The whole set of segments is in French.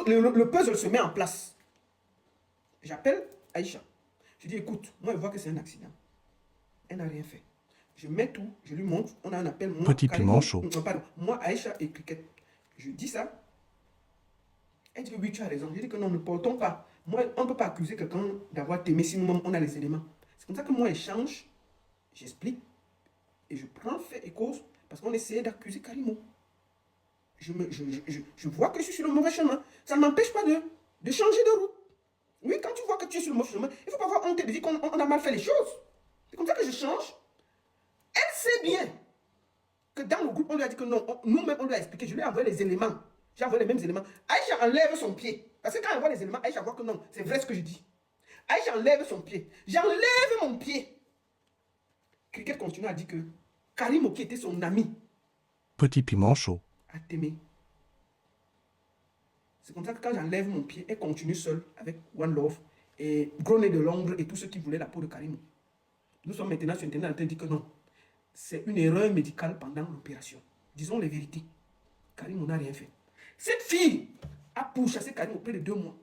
le puzzle se met en place. J'appelle Aïcha. Je dis, écoute, moi, je vois que c'est un accident. Elle n'a rien fait. Je mets tout, je lui montre, on a un appel, moi, Petit piment chaud. pardon, moi, Aïcha et Cricket. Je dis ça. Elle dit que oui, tu as raison. Je dis que non, ne portons pas. Moi, on ne peut pas accuser quelqu'un d'avoir t'aimé si nous-mêmes, on a les éléments. C'est comme ça que moi, j'échange, j'explique, et je prends fait et cause, parce qu'on essayait d'accuser Karimo. Je vois que je suis sur le mauvais chemin. Ça ne m'empêche pas de changer de route. Oui, quand tu vois que tu es sur le mauvais chemin, il ne faut pas avoir honte de dire qu'on a mal fait les choses. C'est comme ça que je change. Elle sait bien que dans le groupe, on lui a dit que non, nous-mêmes, on lui a expliqué. Je lui ai envoyé les éléments. J'ai envoyé les mêmes éléments. Aïcha enlève son pied. Parce que quand elle voit les éléments, Aïcha voit que non, c'est vrai ce que je dis. Aïcha enlève son pied. J'enlève mon pied. Cricket continue à dire que Karimo, qui était son ami, Petit piment chaud. a t'aimé. C'est comme ça que quand j'enlève mon pied, elle continue seule avec One Love et Groné de Londres et tous ceux qui voulaient la peau de Karimo. Nous sommes maintenant sur Internet en train de dire que non. C'est une erreur médicale pendant l'opération. Disons les vérités. Karimo n'a rien fait. Cette fille a pourchassé Karimo près de 2 mois.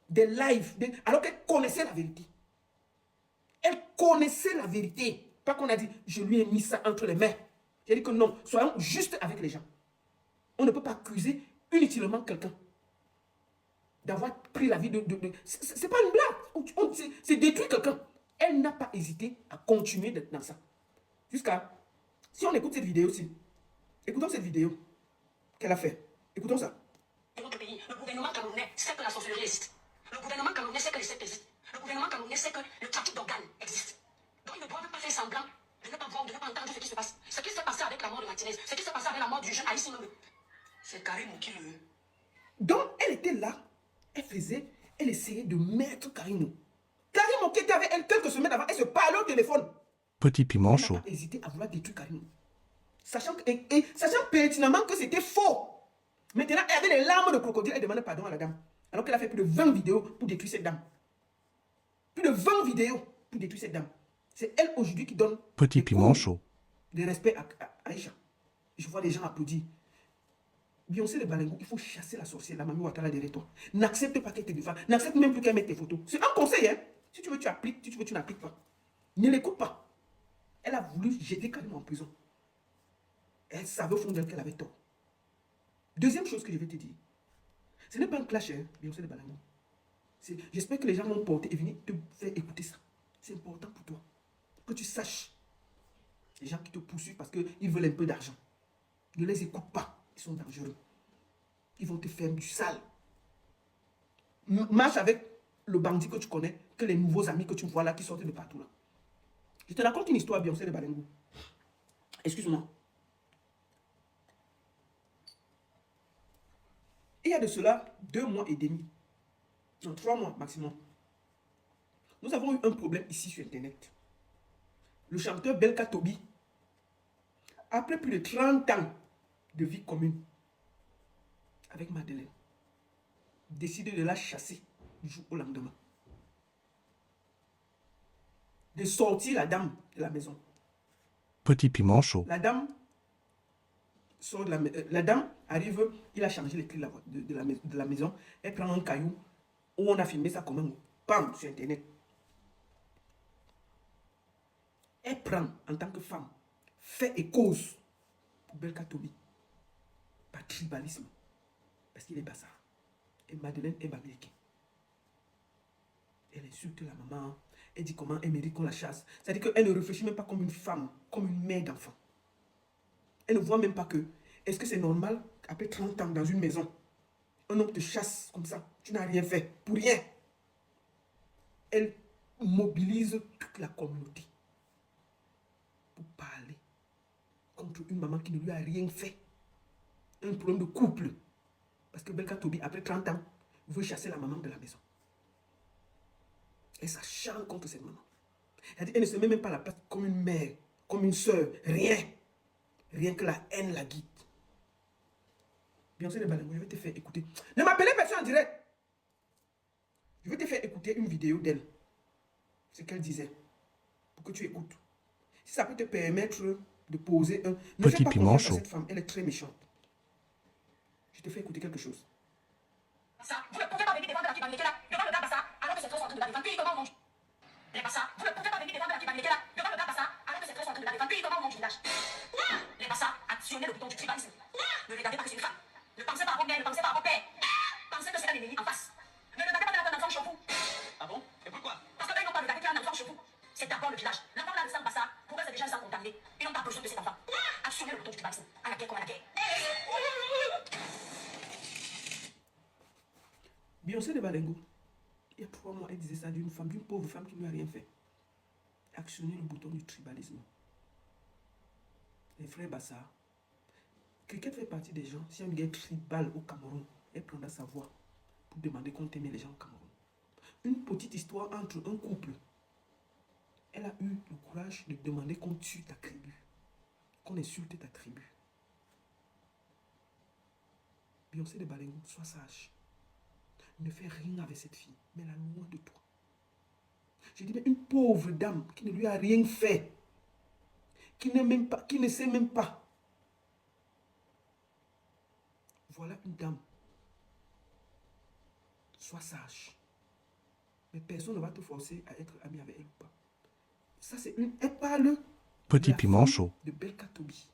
Des lives, alors qu'elle connaissait la vérité. Elle connaissait la vérité. Pas qu'on a dit, je lui ai mis ça entre les mains. J'ai dit que non, soyons justes avec les gens. On ne peut pas accuser inutilement quelqu'un d'avoir pris la vie de... C'est pas une blague. C'est détruire quelqu'un. Elle n'a pas hésité à continuer d'être dans ça. Jusqu'à... Si on écoute cette vidéo aussi, écoutons cette vidéo qu'elle a fait. Écoutons ça. De notre pays, le gouvernement camerounais sait que la sorcellerie existe. Le gouvernement camerounais sait que les sectes existent. Le gouvernement camerounais sait que le trafic d'organes existe. Donc ils ne doivent pas faire semblant de ne pas voir, de ne pas entendre ce qui se passe. Ce qui s'est passé avec la mort de Martinez, ce qui s'est passé avec la mort du jeune Aïssi Mebe. C'est Karimo qui le veut. Donc elle était là, elle essayait de mettre Karimo. Karimo qui était avec elle quelques semaines avant, elle se parlait au téléphone. Petit piment Elle n'a chaud. pas hésité à vouloir détruire Karimo. Sachant pertinemment que c'était faux. Maintenant, elle avait les larmes de crocodile, elle demandait pardon à la dame. Alors qu'elle a fait plus de 20 vidéos pour détruire cette dame. Plus de 20 vidéos pour détruire cette dame. C'est elle aujourd'hui qui donne Petit des piment cours chaud. de respect à Aïcha. Je vois les gens applaudir. Beyoncé de Balengo, il faut chasser la sorcière, la mamie Ouattara derrière toi. N'accepte pas qu'elle te défende. N'accepte même plus qu'elle mette tes photos. C'est un conseil, hein. Si tu veux, tu appliques. Si tu veux, tu n'appliques pas. Ne l'écoute pas. Elle a voulu jeter Karimo en prison. Elle savait au fond d'elle qu'elle avait tort. Deuxième chose que je vais te dire. Ce n'est pas un clash, hein, Beyoncé de Balengo. J'espère que les gens vont porter et venir te faire écouter ça. C'est important pour toi. Que tu saches. Les gens qui te poursuivent parce qu'ils veulent un peu d'argent. Ne les écoute pas. Ils sont dangereux. Ils vont te faire du sale. Marche avec le bandit que tu connais, que les nouveaux amis que tu vois là qui sortent de partout là. Je te raconte une histoire, Beyoncé de Balengo. Excuse-moi. Il y a de cela 2 mois et demi. Non, 3 mois maximum. Nous avons eu un problème ici sur Internet. Le chanteur Belka Tobi, après plus de 30 ans de vie commune avec Madeleine, décide de la chasser du jour au lendemain. De sortir la dame de la maison. Petit piment chaud. La dame sort de la dame arrive, il a changé les clés de la maison. Elle prend un caillou où on a filmé ça comme un pam sur Internet. Elle prend en tant que femme, fait et cause pour Belka Tobi. Par tribalisme. Parce qu'il est bazar. Et Madeleine est américaine. Elle insulte la maman. Elle dit comment elle mérite qu'on la chasse. C'est-à-dire qu'elle ne réfléchit même pas comme une femme, comme une mère d'enfant. Elle ne voit même pas que, est-ce que c'est normal qu'après 30 ans dans une maison, un homme te chasse comme ça, tu n'as rien fait, pour rien. Elle mobilise toute la communauté pour parler contre une maman qui ne lui a rien fait. Un problème de couple. Parce que Belka Tobi, après 30 ans, veut chasser la maman de la maison. Et ça chante contre cette maman. Elle ne se met même pas à la place comme une mère, comme une soeur, rien. Rien que la haine la guide. Beyoncé de Balengo, je vais te faire écouter. Ne m'appelez personne en direct. Je vais te faire écouter une vidéo d'elle. Ce qu'elle disait. Pour que tu écoutes. Si ça peut te permettre de poser un... Ne fais Petit pas piment confiance à chaud. cette femme, elle est très méchante. Je te fais écouter quelque chose. Ça, vous ne pouvez pas venir défendre la Kibaneke là, devant le gars Bassa, alors que ses frères sont en train de la défendre. Puis comment on mange? Les Bassa, vous ne pouvez pas venir défendre la Kibaneke là, devant le gars Bassa, alors que ses frères sont en train de la défendre. Puis comment on mange du village? Les Bassa, actionnez le bouton du tribalisme. Ne regardez pas que c'est une femme. Ne pensez pas à votre mère, ne pensez pas à votre père. Pensez que c'est un ennemi en face. Ne regardez pas qu'il y a un enfant chez vous. Ah bon? Et pourquoi? Parce qu'ils n'ont pas regardé qu'il y a un enfant chez vous. C'est d'abord le village. L'enfant là de sang Bassa, pour eux c'est déjà un sang contaminé. Ils n'ont pas besoin de cet enfant. Actionnez le bouton du tribalisme. À la guerre comme à la guerre. Beyoncé de Balengo, il y a 3 mois, elle disait ça d'une femme, d'une pauvre femme qui ne lui a rien fait. Actionner le bouton du tribalisme. Les frères Bassa, Cricket fait partie des gens, si y a une guerre tribale au Cameroun, elle prendra sa voix pour demander qu'on aimait les gens au Cameroun. Une petite histoire entre un couple. Elle a eu le courage de demander qu'on tue ta tribu, qu'on insulte ta tribu. Beyoncé de Balengo, sois sage. Ne fais rien avec cette fille, mets-la loin de toi. Je dis, mais une pauvre dame qui ne lui a rien fait, qui ne sait même pas. Voilà une dame. Sois sage. Mais personne ne va te forcer à être ami avec elle ou pas. Ça, c'est une... Elle parle Petit de la piment femme chaud. de Belka Tobi.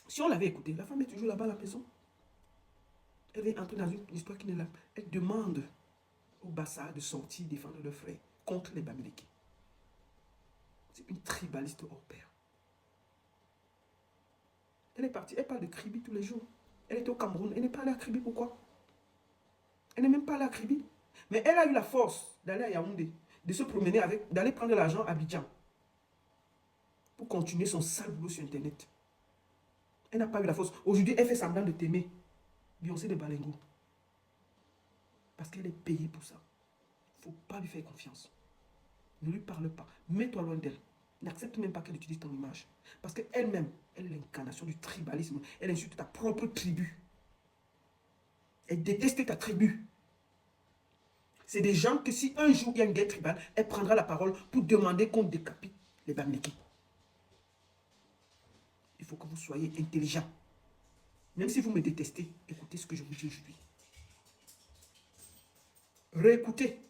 Si on l'avait écouté, la femme est toujours là-bas à la maison. Elle est entrée dans une histoire qui n'est là. Elle demande au Bassa de sortir défendre leurs frères contre les Bamileke. C'est une tribaliste hors pair. Elle est partie, elle parle de Kribi tous les jours. Elle était au Cameroun, elle n'est pas allée à Kribi, pourquoi? Elle n'est même pas allée à Kribi. Mais elle a eu la force d'aller à Yaoundé, de se promener avec, d'aller prendre l'argent à Abidjan pour continuer son sale boulot sur Internet. Elle n'a pas eu la force. Aujourd'hui, elle fait semblant de t'aimer. Beyoncé de Balengo. Parce qu'elle est payée pour ça. Il ne faut pas lui faire confiance. Ne lui parle pas. Mets-toi loin d'elle. N'accepte même pas qu'elle utilise ton image. Parce qu'elle-même, elle est l'incarnation du tribalisme. Elle insulte ta propre tribu. Elle déteste ta tribu. C'est des gens que si un jour il y a une guerre tribale, elle prendra la parole pour demander qu'on décapite les Bamileke. Il faut que vous soyez intelligents. Même si vous me détestez, écoutez ce que je vous dis aujourd'hui. Réécoutez.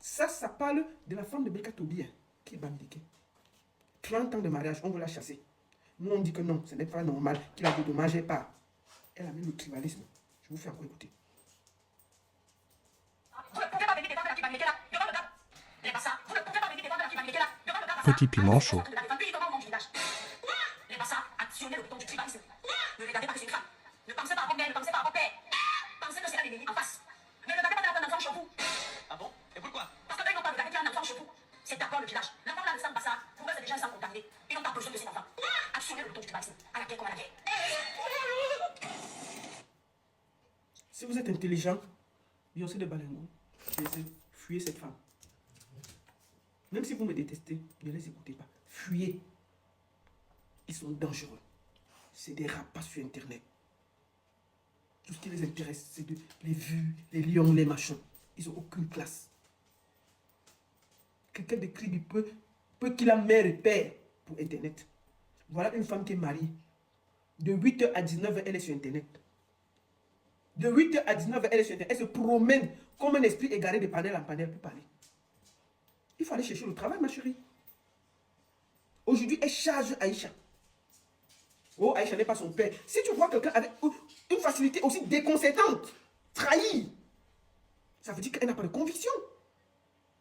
Ça parle de la femme de Belka Tobi, qui est Bamileke. 30 ans de mariage, on veut la chasser. Nous, on dit que non, ce n'est pas normal, qu'il a des dommages et pas. Elle a mis le tribalisme. Je vous fais encore écouter. Vous ne pouvez pas venir défendre la Kibaneke là, devant le gars. Les Bassa, vous ne pouvez pas venir défendre la Kibaneke là, devant le gars Bassa. Petit piment chaud. Puis comment on mange du village? Les Bassa, actionnez le bouton du tribalisme. Ne regardez pas que c'est une femme. Ne pensez pas à votre mère, ne pensez pas à votre père. Pensez que c'est un ennemi en face. Ne regardez pas qu'il y a un enfant chez vous. Ah bon? Et pourquoi? Parce qu'ils n'ont pas regardé qu'il y a un enfant chez vous. C'est d'abord le village. L'enfant là de sang Bassa, pour eux c'est déjà un sang contaminé. Ils n'ont pas besoin de cet enfant. Actionnez le bouton du tribalisme. À la guerre comme à la guerre. Si vous êtes intelligent, Beyoncé de Balengo, fuyez cette femme. Même si vous me détestez, ne les écoutez pas. Fuyez. Ils sont dangereux. C'est des rapaces sur Internet. Tout ce qui les intéresse, c'est les vues, les lions, les machins. Ils n'ont aucune classe. Quelqu'un d'écrit du peu qu'il a mère et père pour Internet. Voilà une femme qui est mariée. De 8h à 19h, elle est sur Internet. De 8h à 19h, elle est sur Internet. Elle se promène comme un esprit égaré de panel en panel pour parler. Il faut aller chercher le travail, ma chérie. Aujourd'hui, elle charge Aïcha. Oh, Aïcha n'est pas son père. Si tu vois quelqu'un avec une facilité aussi déconcertante, trahie, ça veut dire qu'elle n'a pas de conviction.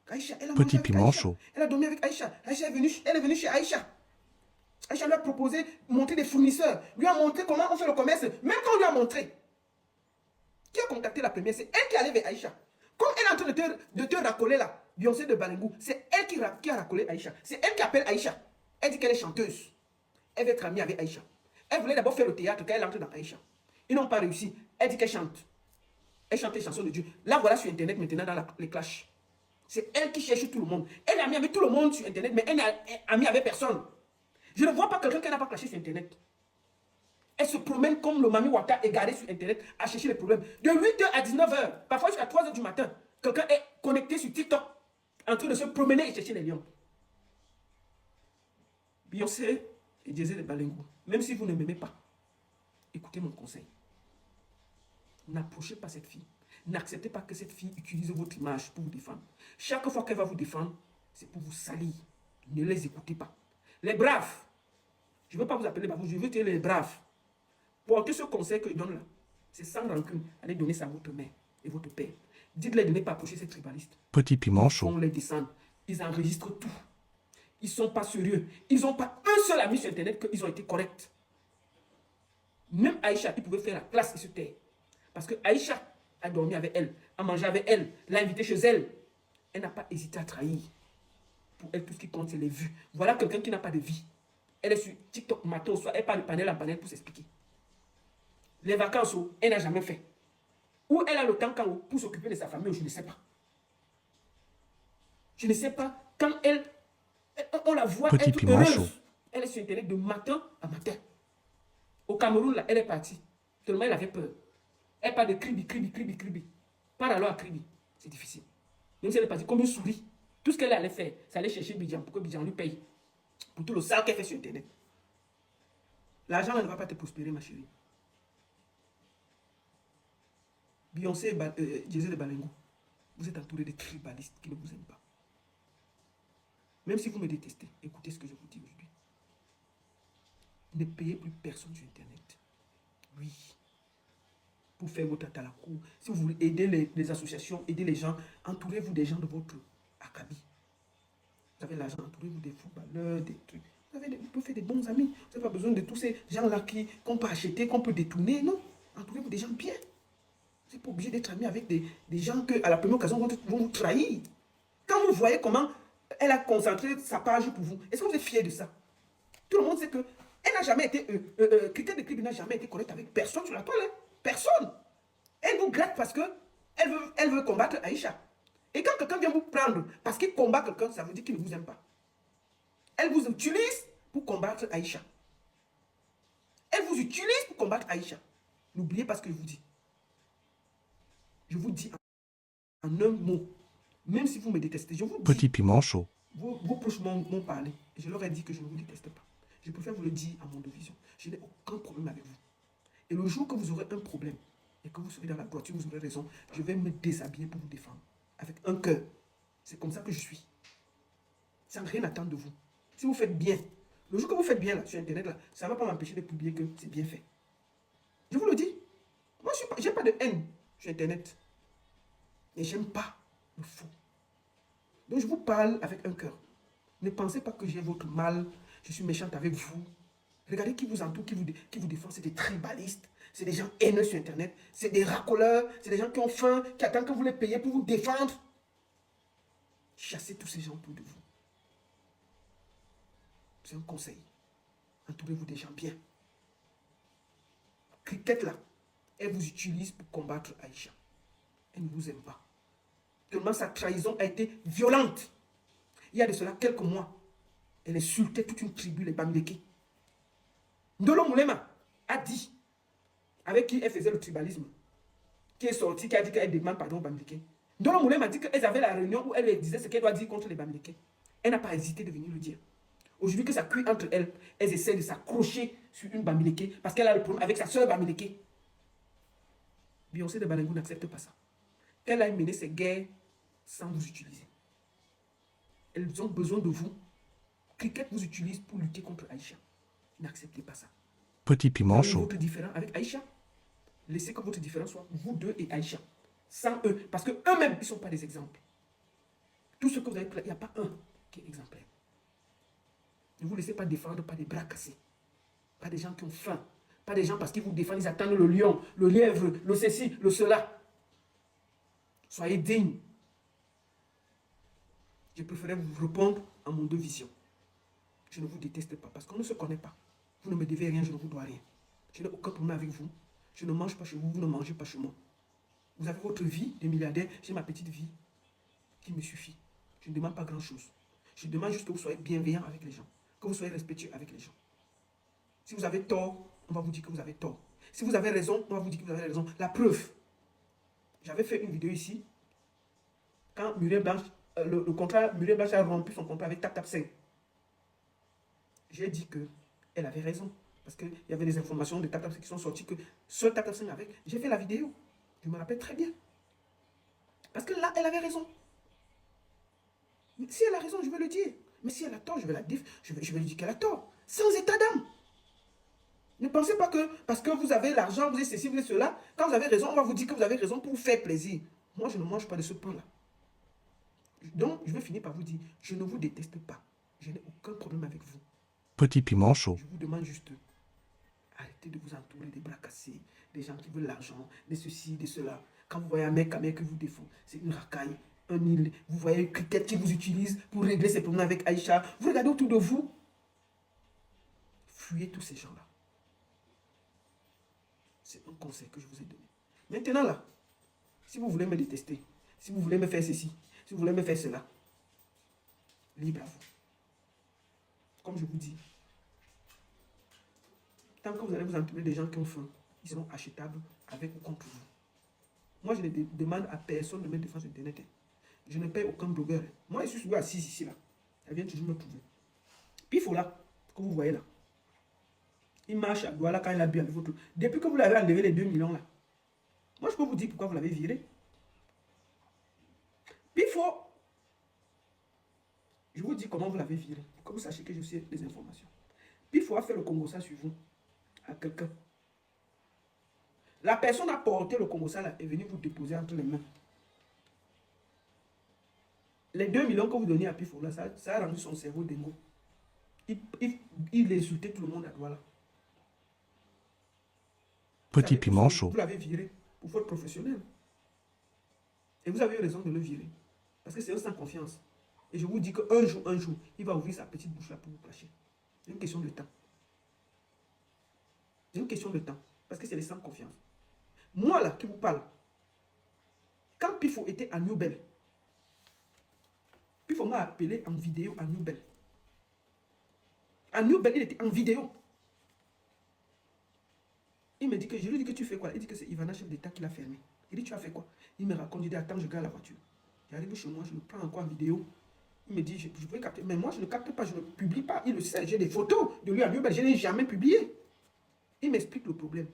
Aïcha, elle a mangé Petit avec piment Aïcha. chaud. Elle a dormi avec Aïcha. Aïcha elle est venue chez Aïcha. Aïcha lui a proposé de monter des fournisseurs. Lui a montré comment on fait le commerce. Même quand on lui a montré. Qui a contacté la première? C'est elle qui est allée vers Aïcha. Comme elle est en train de te racoler là, Beyoncé de Balengo, c'est elle qui a racolé Aïcha. C'est elle qui appelle Aïcha. Elle dit qu'elle est chanteuse. Elle veut être amie avec Aïcha. Elle voulait d'abord faire le théâtre quand elle entre dans Aïcha. Ils n'ont pas réussi. Elle dit qu'elle chante. Elle chante les chansons de Dieu. Là, voilà sur Internet maintenant dans les clashs. C'est elle qui cherche tout le monde. Elle est amie avec tout le monde sur Internet, mais elle n'est amie avec personne. Je ne vois pas quelqu'un qui n'a pas clashé sur Internet. Elle se promène comme le Mami Wata égaré sur Internet à chercher les problèmes. De 8h à 19h, parfois jusqu'à 3h du matin, quelqu'un est connecté sur TikTok en train de se promener et chercher les lions. Beyoncé et Jay-Z de Balengo, même si vous ne m'aimez pas, écoutez mon conseil. N'approchez pas cette fille. N'acceptez pas que cette fille utilise votre image pour vous défendre. Chaque fois qu'elle va vous défendre, c'est pour vous salir. Ne les écoutez pas. Les braves, je ne veux pas vous appeler bavous, je veux dire les braves. Portez ce conseil que je donne là. C'est sans rancune. Allez donner ça à votre mère et votre père. Dites-les de ne pas approcher ces tribalistes. Petit piment On chaud. les descend. Ils enregistrent tout. Ils ne sont pas sérieux. Ils n'ont pas un seul ami sur Internet qu'ils ont été corrects. Même Aïcha, il pouvait faire la classe et se taire. Parce que Aïcha a dormi avec elle, a mangé avec elle, l'a invitée chez elle. Elle n'a pas hésité à trahir. Pour elle, tout ce qui compte, c'est les vues. Voilà quelqu'un qui n'a pas de vie. Elle est sur TikTok matin au soir, elle parle de panel en panel pour s'expliquer. Les vacances, elle n'a jamais fait. Où elle a le temps quand, pour s'occuper de sa famille, je ne sais pas. Je ne sais pas. Quand on la voit Petit être piment chaud. heureuse. Elle est sur Internet de matin à matin. Au Cameroun, là, elle est partie. Tellement elle avait peur. Elle parle de Kribi, Kribi, Kribi, Kribi. Par alors à Kribi. C'est difficile. Même si elle est partie comme une souris. Tout ce qu'elle allait faire, c'est aller chercher Bidjan pour que Bidjan lui paye. Pour tout le sale qu'elle fait sur Internet. L'argent ne va pas te prospérer, ma chérie. Beyoncé et Jay-Z de Balengo, vous êtes entouré de tribalistes qui ne vous aiment pas. Même si vous me détestez, écoutez ce que je vous dis aujourd'hui. Ne payez plus personne sur Internet. Oui. Pour faire votre tâche à la cour. Si vous voulez aider les associations, aider les gens, entourez-vous des gens de votre acabit. Vous avez l'argent, entourez-vous des footballeurs, des trucs. Vous pouvez faire des bons amis. Vous n'avez pas besoin de tous ces gens-là qu'on peut acheter, qu'on peut détourner. Non. Entourez-vous des gens bien. Vous n'êtes pas obligé d'être ami avec des gens qui, à la première occasion, vont vous trahir. Quand vous voyez comment elle a concentré sa page pour vous, est-ce que vous êtes fier de ça? Tout le monde sait que elle n'a jamais été, Critère de Kribi n'a jamais été correct avec personne sur la toile. Hein. Personne. Elle vous gratte parce que elle veut combattre Aïcha. Et quand quelqu'un vient vous prendre parce qu'il combat quelqu'un, ça veut dire qu'il ne vous aime pas. Elle vous utilise pour combattre Aïcha. Elle vous utilise pour combattre Aïcha. N'oubliez pas ce que je vous dis. Je vous dis en un mot, même si vous me détestez, je vous dis, Petit piment chaud. vos proches m'ont parlé. Et je leur ai dit que je ne vous déteste pas. Je préfère vous le dire à mon division. Je n'ai aucun problème avec vous. Et le jour que vous aurez un problème et que vous serez dans la droiture, vous aurez raison, je vais me déshabiller pour vous défendre. Avec un cœur. C'est comme ça que je suis. Sans rien attendre de vous. Si vous faites bien, le jour que vous faites bien là, sur Internet, là, ça ne va pas m'empêcher de publier que c'est bien fait. Je vous le dis. Moi, je n'ai pas de haine sur Internet. Et j'aime pas le faux. Donc je vous parle avec un cœur. Ne pensez pas que j'ai votre mal, je suis méchante avec vous. Regardez qui vous entoure, qui vous défend. C'est des tribalistes, c'est des gens haineux sur Internet, c'est des racoleurs, c'est des gens qui ont faim, qui attendent que vous les payiez pour vous défendre. Chassez tous ces gens autour de vous. C'est un conseil. Entourez-vous des gens bien. Cricket là, elle vous utilise pour combattre Aïcha. Elle ne vous aime pas. Tellement sa trahison a été violente. Il y a de cela quelques mois, elle insultait toute une tribu, les Bamileke. Ndolo Moulema a dit, avec qui elle faisait le tribalisme, qui est sorti, qui a dit qu'elle demande pardon aux Bamileke. Ndolo Moulema a dit qu'elles avaient la réunion où elle lui disait ce qu'elle doit dire contre les Bamileke. Elle n'a pas hésité de venir le dire. Aujourd'hui que ça cuit entre elles, elles essaient de s'accrocher sur une Bamileke parce qu'elle a le problème avec sa soeur Bamileke. Beyoncé de Balengo n'accepte pas ça. Qu'elle a mené ces guerres sans vous utiliser. Elles ont besoin de vous. Cricket vous utilise pour lutter contre Aïcha. N'acceptez pas ça. Petit piment chaud. Votre différent avec Aïcha. Laissez que votre différence soit vous deux et Aïcha. Sans eux. Parce qu'eux-mêmes, ils ne sont pas des exemples. Tout ce que vous avez fait, il n'y a pas un qui est exemplaire. Ne vous laissez pas défendre par des bras cassés. Pas des gens qui ont faim. Pas des gens parce qu'ils vous défendent, ils attendent le lion, le lièvre, le ceci, le cela. Soyez dignes. Je préférais vous répondre à mon deux visions. Je ne vous déteste pas parce qu'on ne se connaît pas. Vous ne me devez rien, je ne vous dois rien. Je n'ai aucun problème avec vous. Je ne mange pas chez vous, vous ne mangez pas chez moi. Vous avez votre vie de milliardaire, j'ai ma petite vie qui me suffit. Je ne demande pas grand-chose. Je demande juste que vous soyez bienveillant avec les gens, que vous soyez respectueux avec les gens. Si vous avez tort, on va vous dire que vous avez tort. Si vous avez raison, on va vous dire que vous avez raison. La preuve, j'avais fait une vidéo ici, quand Muriel Blanche, Muriel Blanche a rompu son contrat avec TapTap5. J'ai dit qu'elle avait raison. Parce qu'il y avait des informations de TapTap5 qui sont sorties que seul TapTap5 avait. J'ai fait la vidéo. Je me rappelle très bien. Parce que là, elle avait raison. Si elle a raison, je vais le dire. Mais si elle a tort, je vais lui dire qu'elle a tort. Sans état d'âme. Ne pensez pas que parce que vous avez l'argent, vous êtes ceci, vous êtes cela, quand vous avez raison, on va vous dire que vous avez raison pour vous faire plaisir. Moi, je ne mange pas de ce pain-là. Donc, je vais finir par vous dire, je ne vous déteste pas. Je n'ai aucun problème avec vous. Petit piment chaud. Je vous demande juste, arrêtez de vous entourer des bras cassés, des gens qui veulent l'argent, de ceci, de cela. Quand vous voyez un mec qui vous défend, c'est une racaille, un île. Vous voyez Cricket qui vous utilise pour régler ses problèmes avec Aïcha. Vous regardez autour de vous. Fuyez tous ces gens-là. C'est un conseil que je vous ai donné. Maintenant là, si vous voulez me détester, si vous voulez me faire ceci, si vous voulez me faire cela, libre à vous. Comme je vous dis, tant que vous allez vous entourer des gens qui ont faim, ils seront achetables avec ou contre vous. Moi, je ne demande à personne de me défendre sur Internet. Je ne paye aucun blogueur. Moi, je suis souvent assis ici, là. Elle vient toujours me trouver. Puis, il faut là, que vous voyez là. Il marche à Douala quand il a bu avec votre... Depuis que vous l'avez enlevé les 2 millions là. Moi, je peux vous dire pourquoi vous l'avez viré. Puis, il faut... Je vous dis comment vous l'avez viré. Pour que vous sachiez que je sais les informations. Puis, il faut faire le Congo ça sur vous. À quelqu'un. La personne a porté le Congo ça là est venue vous déposer entre les mains. Les 2 millions que vous donnez à Pifo là, ça a rendu son cerveau dingo. Il insultait tout le monde à Douala. Petit piment chaud. Vous l'avez viré pour faute professionnelle. Et vous avez eu raison de le virer. Parce que c'est un sans confiance. Et je vous dis qu'un jour, il va ouvrir sa petite bouche là pour vous clasher. C'est une question de temps. C'est une question de temps. Parce que c'est les sans confiance. Moi là, qui vous parle, quand Pifo était à Newbel, Pifo m'a appelé en vidéo à Newbel. À Newbel, il était en vidéo. Il me dit que, je lui dis que tu fais quoi? Il dit que c'est Ivana, chef d'État, qui l'a fermé. Il dit, tu as fait quoi? Il me raconte, il dit, attends, je garde la voiture. J'arrive chez moi, je le prends encore en vidéo. Il me dit, je peux capter. Mais moi, je ne capte pas, je ne publie pas. Il le sait, j'ai des photos de lui à Newbel, je n'ai jamais publié. Il m'explique le problème.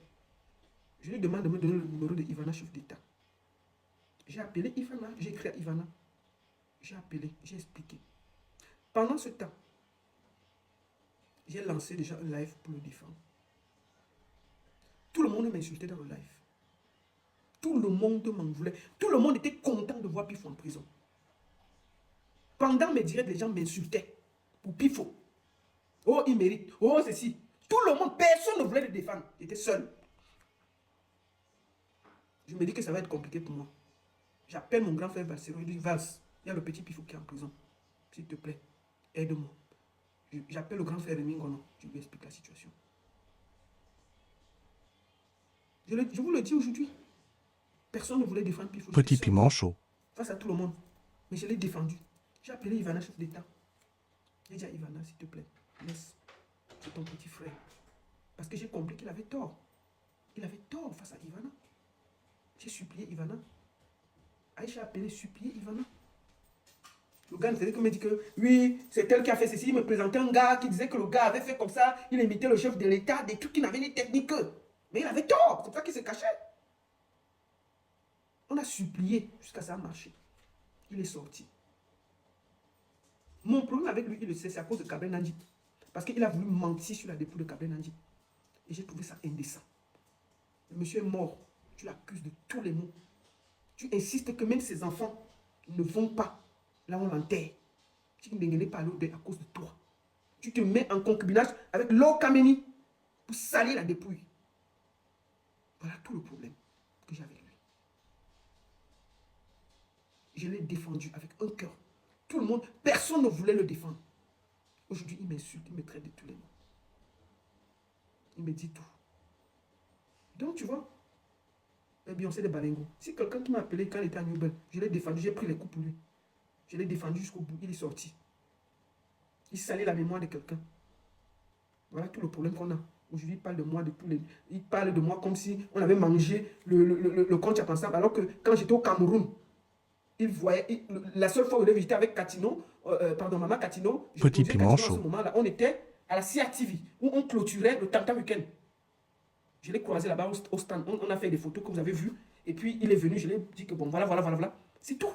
Je lui demande de me donner le numéro de Ivana, chef d'État. J'ai appelé Ivana, j'ai écrit à Ivana. J'ai appelé, j'ai expliqué. Pendant ce temps, j'ai lancé déjà un live pour le défendre. Tout le monde m'insultait dans le live. Tout le monde m'en voulait. Tout le monde était content de voir Pifo en prison. Pendant mes directs, les gens m'insultaient pour Pifo. Oh, il mérite. Oh, ceci. Tout le monde, personne ne voulait le défendre. J'étais seul. Je me dis que ça va être compliqué pour moi. J'appelle mon grand frère Valsero. Je dis, Vals, il y a le petit Pifo qui est en prison. S'il te plaît, aide-moi. J'appelle le grand frère Rémi Ngono. Je lui explique la situation. Je vous le dis aujourd'hui. Personne ne voulait défendre Pifo. Petit piment chaud. Face à tout le monde. Mais je l'ai défendu. J'ai appelé Ivana, chef d'État. J'ai dit à Ivana, s'il te plaît, laisse. C'est ton petit frère. Parce que j'ai compris qu'il avait tort. Il avait tort face à Ivana. J'ai supplié Ivana. Aïcha a appelé, supplié Ivana. Le gars me dit que oui, c'est elle qui a fait ceci. Il me présentait un gars qui disait que le gars avait fait comme ça. Il imitait le chef de l'État, des trucs qui n'avaient ni technique. Mais il avait tort. C'est pour ça qu'il se cachait. On a supplié jusqu'à ça a marché. Il est sorti. Mon problème avec lui, il le sait, c'est à cause de Gabriel Nandi. Parce qu'il a voulu mentir sur la dépouille de Gabriel Nandi. Et j'ai trouvé ça indécent. Le monsieur est mort. Tu l'accuses de tous les maux. Tu insistes que même ses enfants ne vont pas là où on l'enterre. Tu ne n'es pas à l'autre à cause de toi. Tu te mets en concubinage avec Lord Kameni pour salir la dépouille. Voilà tout le problème que j'ai avec lui. Je l'ai défendu avec un cœur. Tout le monde, personne ne voulait le défendre. Aujourd'hui, il m'insulte, il me traite de tous les mots. Il me dit tout. Donc, tu vois, Beyoncé de Balengo. Si quelqu'un qui m'a appelé quand il était à Newbel, je l'ai défendu, j'ai pris les coups pour lui. Je l'ai défendu jusqu'au bout, il est sorti. Il salit la mémoire de quelqu'un. Voilà tout le problème qu'on a. Aujourd'hui, il parle de moi de tous les... Il parle de moi comme si on avait mangé le compte ensemble. Alors que quand j'étais au Cameroun, il voyait... la seule fois où il est visité avec Catino, Maman Catino, Petit piment chaud. À ce moment-là, on était à la CRTV, où on clôturait le Tanta Weekend. Je l'ai croisé là-bas au stand. On a fait des photos que vous avez vues. Et puis, il est venu, je lui ai dit que bon, voilà, voilà, voilà, voilà. C'est tout.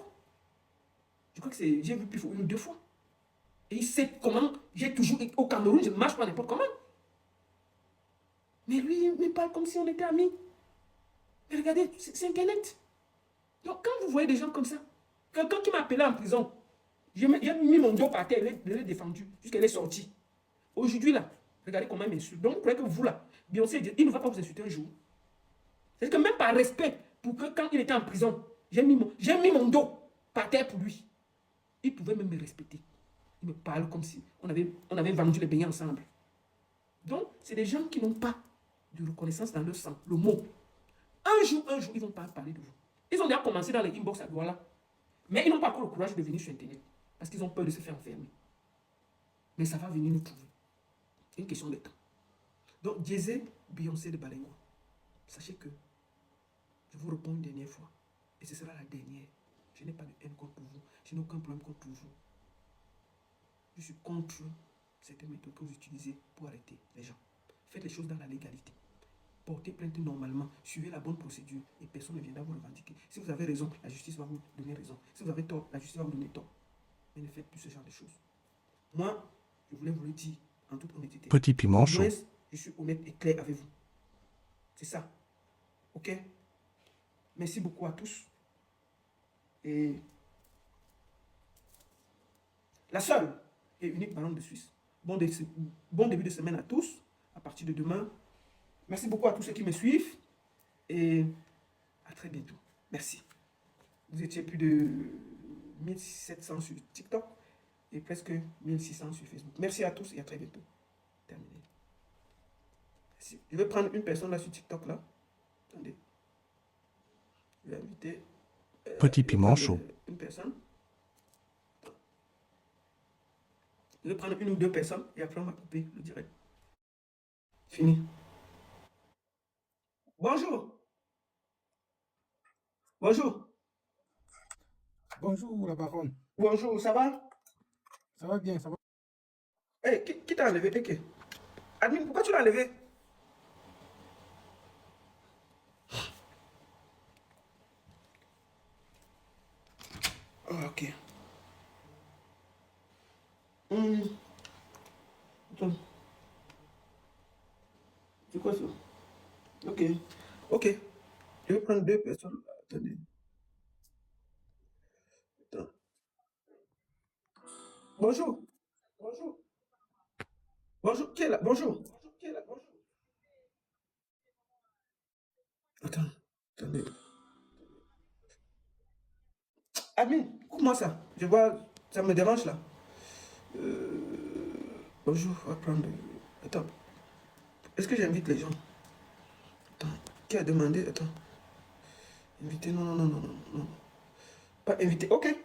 Je crois que c'est, j'ai vu plus une ou deux fois. Et il sait comment, j'ai toujours, au Cameroun, je ne marche pas n'importe comment. Mais lui, il me parle comme si on était amis. Mais regardez, c'est Internet. Donc, quand vous voyez des gens comme ça, quelqu'un qui m'a appelé en prison, j'ai mis mon dos par terre, je l'ai défendu, jusqu'à elle est sortie. Aujourd'hui, là, regardez comment il m'insulte. Donc, vous croyez que vous, là, Beyoncé, il ne va pas vous insulter un jour. C'est-à-dire que même par respect, pour que quand il était en prison, j'ai mis mon dos par terre pour lui. Il pouvait même me respecter. Il me parle comme si on avait vendu les beignets ensemble. Donc, c'est des gens qui n'ont pas de reconnaissance dans leur sang, le mot. Un jour, ils ne vont pas parler de vous. Ils ont déjà commencé dans les inbox à Douala. Mais ils n'ont pas encore le courage de venir sur Internet. Parce qu'ils ont peur de se faire enfermer. Mais ça va venir nous trouver. C'est une question de temps. Donc, Jay-Z, Beyoncé de Balengo. Sachez que je vous réponds une dernière fois. Et ce sera la dernière. Je n'ai pas de haine contre vous. Je n'ai aucun problème contre vous. Je suis contre certaines méthodes que vous utilisez pour arrêter les gens. Faites les choses dans la légalité. Portez plainte normalement. Suivez la bonne procédure. Et personne ne viendra vous revendiquer. Si vous avez raison, la justice va vous donner raison. Si vous avez tort, la justice va vous donner tort. Mais ne faites plus ce genre de choses. Moi, je voulais vous le dire en toute honnêteté. Petit piment chaud. Je suis honnête et clair avec vous. C'est ça. Ok? Merci beaucoup à tous. Et la seule et unique ballon de Suisse. Bon début de semaine à tous. À partir de demain. Merci beaucoup à tous ceux qui me suivent. Et à très bientôt. Merci. Vous étiez plus de 1700 sur TikTok et presque 1600 sur Facebook. Merci à tous et à très bientôt. Terminé. Merci. Je vais prendre une personne là sur TikTok là. Attendez. Je vais inviter. Petit piment chaud. Une personne. Je vais prendre une ou deux personnes et après on va couper le direct. Fini. Bonjour. Bonjour. Bonjour la baronne. Bonjour, ça va? Ça va bien, ça va? Hey, qui t'a enlevé? Okay. Admin, pourquoi tu l'as enlevé? Oh, ok. Attends. C'est quoi ça? Ok. Ok. Je vais prendre deux personnes. Attendez. Attends. Bonjour. Bonjour. Bonjour. Qui est là? Bonjour. Qui est là? Bonjour. Attends. Attendez. Admin, coupe-moi ça. Je vois, ça me dérange là. Bonjour, on va prendre. Attends. Est-ce que j'invite les gens? Attends. Qui a demandé? Attends. Inviter, non, non, non, non, non. Pas inviter. Ok.